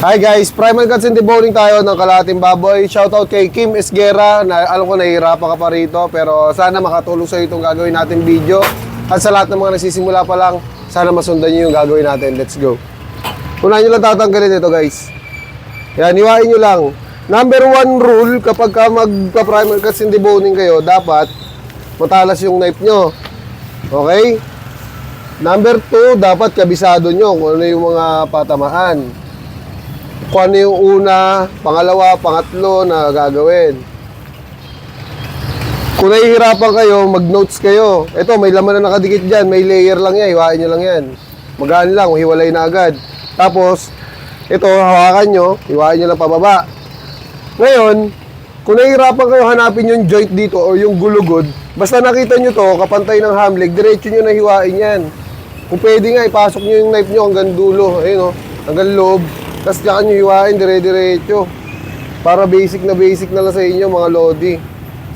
Hi guys, Primal Cuts and Deboning tayo ng kalahating baboy. Shoutout kay Kim Esguera. Alam ko nahihirapan ka pa rito, pero sana makatulong sa itong gagawin natin video. At sa lahat ng mga nagsisimula pa lang, sana masundan nyo yung gagawin natin. Let's go. Unahin nyo lang tatanggalin ito guys. Yan, hiwain nyo lang. Number 1 rule kapag ka magpa-Primal Cuts and Deboning kayo, dapat matalas yung knife nyo. Okay? Number 2, dapat kabisado nyo kung ano yung mga patamaan. Kung ano yung una, pangalawa, pangatlo na gagawin. Kung nahihirapan kayo, mag-notes kayo. Ito, may laman na nakadikit dyan. May layer lang yan. Hiwain nyo lang yan. Magaan lang, hiwalay na agad. Tapos, ito, hawakan nyo. Hiwain nyo lang pababa. Ngayon, kung nahihirapan kayo hanapin yung joint dito o yung gulugod, basta nakita nyo to, kapantay ng hamleg, diretso nyo na hiwain yan. Kung pwede nga, ipasok nyo yung knife nyo hanggang dulo. Ayun o, hanggang loob. Tapos diyan nyo hiwain, dire-diretso. Para basic na lang sa inyo mga lodi.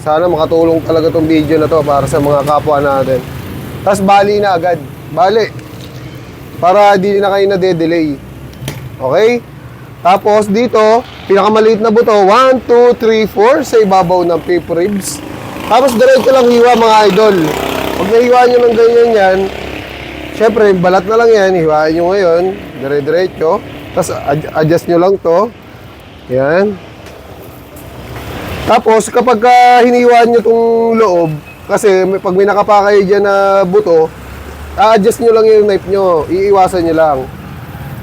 Sana makatulong talaga tong video na to para sa mga kapwa natin. Tapos bali na agad. Bali. Para di na kayo na-delay. Okay? Tapos dito, pinakamaliit na buto, 1, 2, 3, 4 sa ibabaw ng pip ribs. Tapos diretso lang hiwa mga idol. Pag nahiwa nyo ng ganyan yan, syempre balat na lang yan, hiwain nyo ngayon, dire-diretso. Tapos adjust nyo lang to. Yan. Tapos kapag hiniwaan nyo tong loob, kasi pag may nakapa kayo dyan na buto, adjust nyo lang yung knife nyo. Iiwasan nyo lang.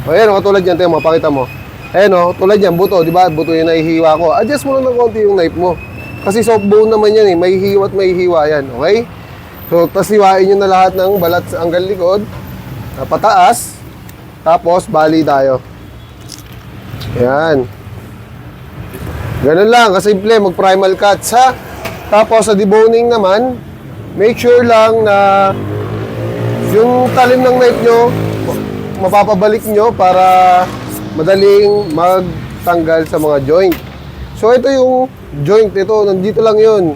O yan, katulad yan, tayo mapakita mo. Ayan o, tulad yan, buto, di ba? Buto yung nahihiwa ko. Adjust mo lang ng konti yung knife mo. Kasi soft bone naman yan eh, may hiwa at may hiwa yan. Okay? So, tapos hiwain nyo na lahat ng balat hanggang likod, pataas, tapos bali tayo. Yan. Ganun lang, kasimple, mag-primal cuts ha. Tapos sa deboning naman, make sure lang na yung talim ng knife nyo, mapapabalik nyo para madaling magtanggal sa mga joint. So ito yung joint, ito, nandito lang yun.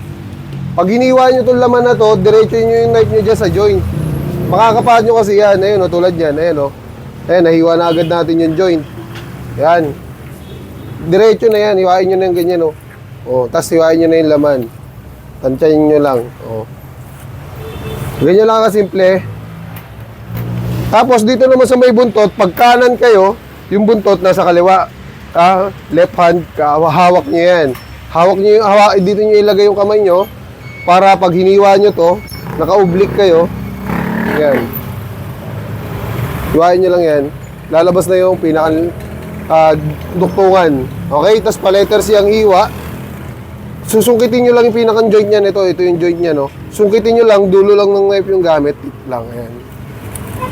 Pag hiniwa nyo itong laman na to, diretso nyo yung knife nyo dyan sa joint. Makakapahan nyo kasi yan, ayun o, tulad yan, ayun o. Ayun, nahiwa na agad natin yung joint. Yan. Diretso na yan, hiwain nyo na yung ganyan, tapos hiwain nyo na yung laman. Tansyahin nyo lang, Ganyan lang kasimple. Tapos dito naman sa may buntot, pag kanan kayo, yung buntot nasa kaliwa. Left hand, hawak nyo yan. Hawak nyo yung, dito nyo ilagay yung kamay nyo, para pag hiniwa nyo to, naka-oblique kayo. Yan. Hiwain nyo lang yan. Lalabas na yung duktungan. Okay? Tapos pa-letter siyang hiwa. Susungkitin nyo lang yung pinakang joint niyan. Ito yung joint niya, no? Sungkitin nyo lang, dulo lang ng knife yung gamit. Lang, ayan.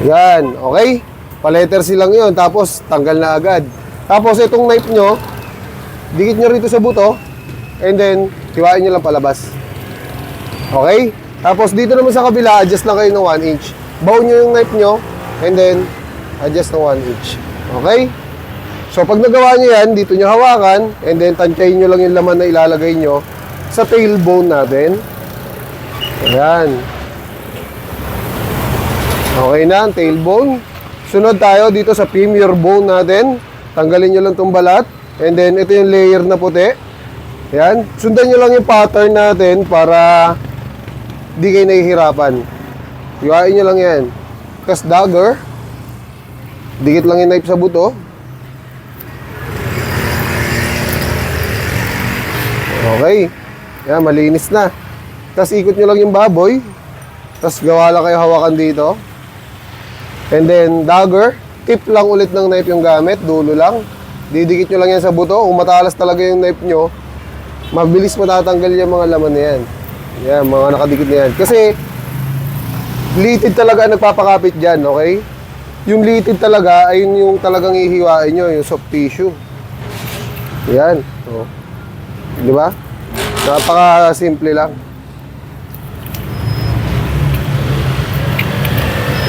Yan. Okay? Pa-letter silang yun. Tapos, tanggal na agad. Tapos, itong knife nyo, dikit nyo rito sa buto. And then, hiwain nyo lang palabas. Okay? Tapos, dito naman sa kabila, adjust lang kayo ng 1 inch. Bow nyo yung knife nyo. And then, adjust ng 1 inch. Okay? So, pag nagawa nyo yan, dito nyo hawakan, and then tansyahin nyo lang yung laman na ilalagay nyo sa tailbone natin. Ayan. Okay na, tailbone. Sunod tayo dito sa femur bone natin. Tanggalin nyo lang itong balat. And then, ito yung layer na puti. Ayan. Sundan nyo lang yung pattern natin para di kayo nahihirapan. Hiwain nyo lang yan. Tapos dagger. Dikit lang yung knife sa buto. Okay. Yan, malinis na. Tapos ikot nyo lang yung baboy. Tapos gawa lang kayo hawakan dito. And then, dagger. Tip lang ulit ng knife yung gamit. Dulo lang. Didikit nyo lang yan sa buto. Kung matalas talaga yung knife nyo, mabilis matatanggal yung mga laman na yan. Yan, mga nakadikit na yan. Kasi, litid talaga ang nagpapakapit dyan, okay? Yung litid talaga, ay yung talagang ihiwain nyo, yung soft tissue. Yan. Oh. Di ba? Napaka-simple lang.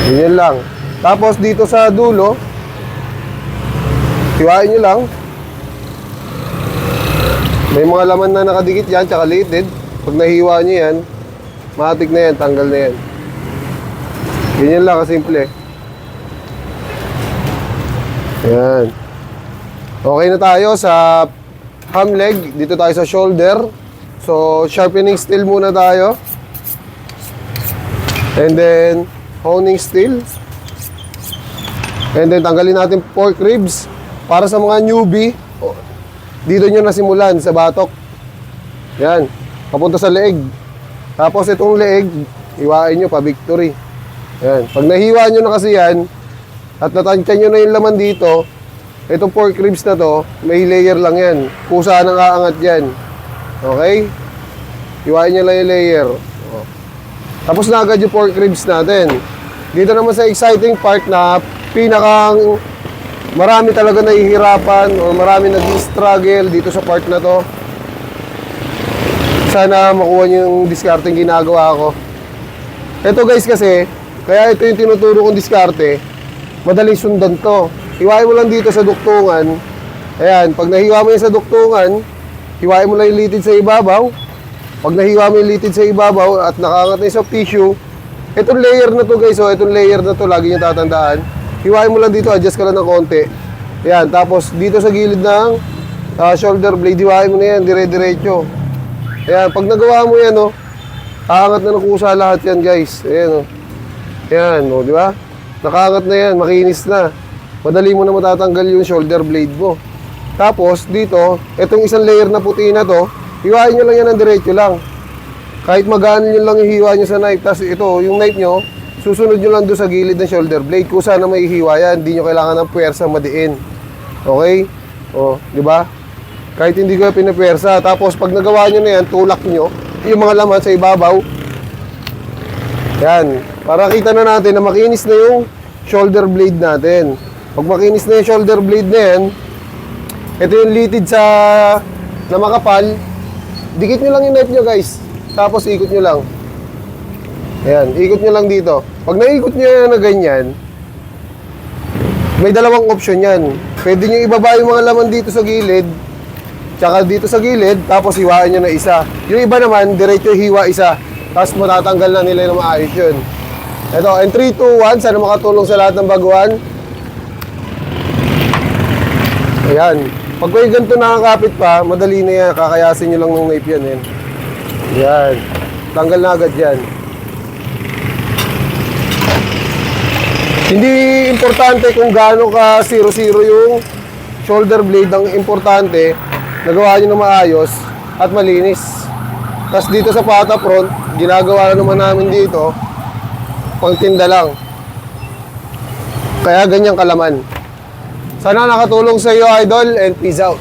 Ganyan lang. Tapos dito sa dulo, hiwain nyo lang. May mga laman na nakadikit yan, tsaka litid. Pag nahiwa nyo yan, matik na yan, tanggal na yan. Ganyan lang, kasimple. Ayan. Okay na tayo sa ham leg. Dito tayo sa shoulder. So, sharpening steel muna tayo. And then, honing steel. And then, tanggalin natin pork ribs. Para sa mga newbie, dito nyo nasimulan sa batok. Yan. Papunta sa leeg. Tapos, itong leeg, hiwain nyo pa victory. Yan. Pag nahiwa nyo na kasi yan, at natansya nyo na yung laman dito, itong pork ribs na to, may layer lang yan. Kusa nang aangat yan. Okay? Hiwain nyo lang yung layer. O. Tapos na agad yung pork ribs natin. Dito naman sa exciting part na pinakang marami talaga nahihirapan o marami nag-struggle dito sa part na to. Sana makuha nyo yung discarding ginagawa ko. Ito guys kasi, kaya ito yung tinuturo kong diskarte, madaling sundan to. Hiwain mo lang dito sa duktungan. Ayan, pag nahiwa mo yan sa duktungan, hiwain mo lang yung litid sa ibabaw. Pag nahiwa mo yung litid sa ibabaw at nakaangat na yung soft tissue, itong layer na to guys, itong layer na to, lagi nyo tatandaan. Hiwain mo lang dito, adjust ka lang ng konti. Ayan, tapos dito sa gilid ng shoulder blade, hiwain mo na yan, dire-diretso. Ayan, pag nagawa mo yan, kaangat na ng kusa lahat yan guys. Ayan, Ayan, di ba? Nakaangat na yan, makinis na. Madali mo na matatanggal yung shoulder blade mo. Tapos, dito, itong isang layer na puti na to, hiwain nyo lang yan ng diretso lang. Kahit magaan nyo lang yung hiwa nyo sa knife. Tapos ito, yung knife nyo, susunod nyo lang doon sa gilid ng shoulder blade. Kung saan na may hiwa yan, hindi nyo kailangan ng puwersa madiin. Okay? O, di ba? Kahit hindi ko pinapwersa. Tapos, pag nagawa nyo na yan, tulak nyo, yung mga laman sa ibabaw. Yan. Para kita na natin na makinis na yung shoulder blade natin. Pag makinis na yung shoulder blade na yan, ito yung litid sa na makapal. Dikit nyo lang yung knife nyo guys. Tapos ikot nyo lang. Ayan, ikot nyo lang dito. Pag naikot nyo yan na ganyan, may dalawang option yan. Pwede nyo ibaba yung mga laman dito sa gilid, tsaka dito sa gilid, tapos hiwaan nyo na isa. Yung iba naman, diretso hiwa isa. Tapos matatanggal na nila ng maayos yun. Ito, and 3, 2, 1, sana makatulong sa lahat ng baguhan. Ayan. Pag kayo ganito nakakapit pa, madali na yan. Kakayasin nyo lang ng knife yan. Ayan. Tanggal na agad yan. Hindi importante kung gaano ka 0-0 yung shoulder blade. Ang importante, nagawa nyo na maayos at malinis. Tapos dito sa pata front, ginagawa na naman namin dito, pangtinda lang. Kaya ganyan kalaman. Sana nakatulong sa iyo, idol, and peace out.